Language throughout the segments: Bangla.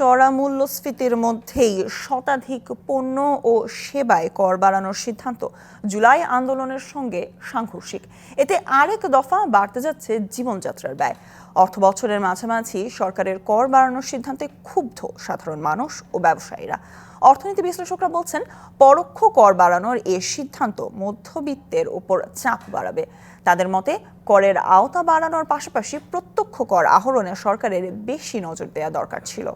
চড়া মূল্যস্ফীতির মধ্যেই শতাধিক পণ্য ও সেবায় কর বাড়ানোর সিদ্ধান্ত জুলাই আন্দোলনের সঙ্গে সাংঘর্ষিক। এতে আরেক দফা বাড়তে যাচ্ছে জীবনযাত্রার ব্যয়। অর্থবছরের মাঝামাঝি সরকারের কর বাড়ানোর সিদ্ধান্তে ক্ষুব্ধ সাধারণ মানুষ ও ব্যবসায়ীরা। অর্থনীতি বিশ্লেষকরা বলছেন, পরোক্ষ কর বাড়ানোর এ সিদ্ধান্ত মধ্যবিত্তের ওপর চাপ বাড়াবে। তাদের মতে, করের আওতা বাড়ানোর পাশাপাশি প্রত্যক্ষ কর আহরণে সরকারের বেশি নজর দেওয়া দরকার ছিল।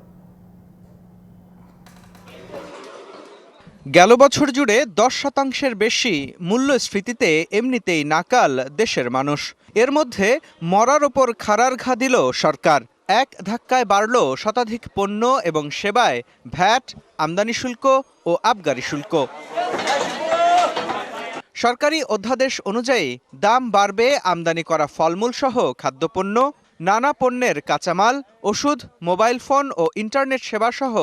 গেল বছর জুড়ে 10% বেশি মূল্যস্ফীতিতে এমনিতেই নাকাল দেশের মানুষ। এর মধ্যে মরার ওপর খাড়ার ঘা দিল সরকার। এক ধাক্কায় বাড়ল শতাধিক পণ্য এবং সেবায় ভ্যাট, আমদানি শুল্ক ও আবগারি শুল্ক। সরকারি অধ্যাদেশ অনুযায়ী দাম বাড়বে আমদানি করা ফলমূল সহ খাদ্যপণ্য, নানা পণ্যের কাঁচামাল, ওষুধ, মোবাইল ফোন ও ইন্টারনেট সেবা সহ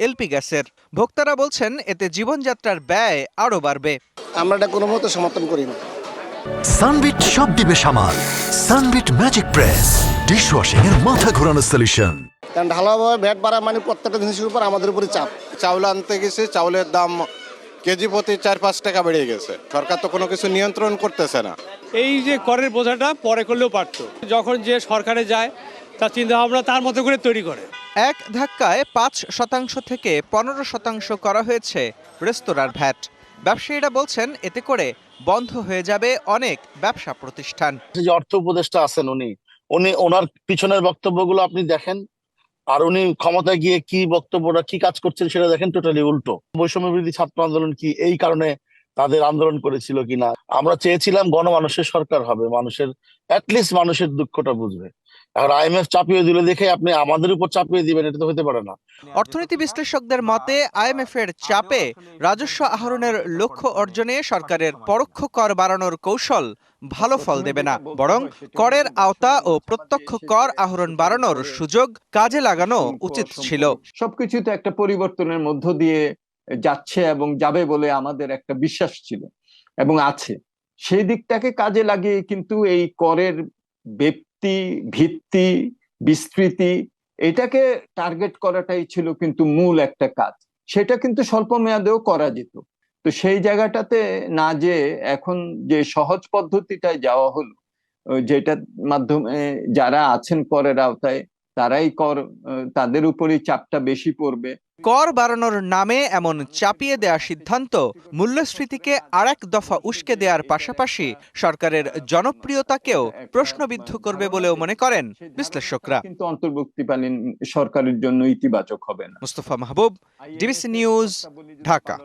এলপি গ্যাসের। ভোক্তারা বলছেন, এতে জীবনযাত্রার ব্যয় আরও বাড়বে। আমরা এটা কোনো মতে সমর্থন করি না। সানবিট সব দিবে সামাল। সানবিট ম্যাজিক প্রেস ডিশওয়াশিং এর মাথা ঘোরানো সলিউশন। কারণ ঢালাওভাবে ভ্যাট বাড়া মানে প্রত্যেকটা জিনিসের উপর আমাদের উপরে চাপ। চাউল আনতে গেছে, চাউলের দাম কেজি প্রতি 4-5 টাকা বেড়ে গেছে। সরকার তো কোনো কিছু নিয়ন্ত্রণ করতেছে না। এই যে করের বোঝাটা পরে করলেও পারতো, যখন যে সরকারে যায় তার চিন্তা ভাবনা তার মতো করে তৈরি করে। এক ধাক্কায় 5% থেকে 15% করা হয়েছে রেস্তোরাঁর ভ্যাট। ব্যবসায়ীরা বলছেন, এতে করে বন্ধ হয়ে যাবে অনেক ব্যবসা প্রতিষ্ঠান। যে অর্থ উপদেষ্টা আছেন উনি ওনার পিছনের বক্তব্যগুলো আপনি দেখেন, আর উনি ক্ষমতায় গিয়ে কি বক্তব্যটা কি কাজ করছেন সেটা দেখেন, টোটালি উল্টো। বৈষম্য বিরোধী ছাত্র আন্দোলন কি এই কারণে তাদের আন্দোলন করেছিল কিনা? আমরা চেয়েছিলাম গণমানুষের সরকার হবে, মানুষের অ্যাটলিস্ট মানুষের দুঃখটা বুঝবে। এখন আইএমএফ চাপিয়ে দিলে দেখে আপনি আমাদের উপর চাপিয়ে দিবেন, এটা তো হতে পারে না। অর্থনীতি বিশ্লেষকদের মতে, আইএমএফ এর চাপে রাজস্ব আহরণের লক্ষ্য অর্জনে সরকারের পরোক্ষ কর বাড়ানোর কৌশল ভালো ফল দেবে না, বরং করের আওতা ও প্রত্যক্ষ কর আহরণ বাড়ানোর সুযোগ কাজে লাগানো উচিত ছিল। সবকিছু তো একটা পরিবর্তনের মধ্য দিয়ে যাচ্ছে এবং যাবে বলে আমাদের একটা বিশ্বাস ছিল এবং আছে। সেই দিকটাকে কাজে লাগিয়ে কিন্তু এই করের ব্যাপ্তি, ভিত্তি, বিস্তৃতি, এটাকে টার্গেট করাটাই ছিল কিন্তু মূল একটা কাজ। সেটা কিন্তু স্বল্প মেয়াদেও করা যেত। তো সেই জায়গাটাতে না, যে এখন যে সহজ পদ্ধতিটায় যাওয়া হলো, যেটার মাধ্যমে যারা আছেন করের আওতায় তারাই তাদের উপরই চাপটা বেশি পড়বে। কর বাড়ানোর নামে এমন চাপিয়ে দেওয়া সিদ্ধান্ত মূল্যস্ফীতিকে আরেক দফা উস্কে দেওয়ার পাশাপাশি সরকারের জনপ্রিয়তাকেও প্রশ্নবিদ্ধ করবে বলেও মনে করেন বিশ্লেষকরা। কিন্তু অন্তর্বর্তীকালীন সরকারের জন্য ইতিবাচক হবে না। মুস্তফা মাহবুব, ডিবিসি নিউজ, ঢাকা।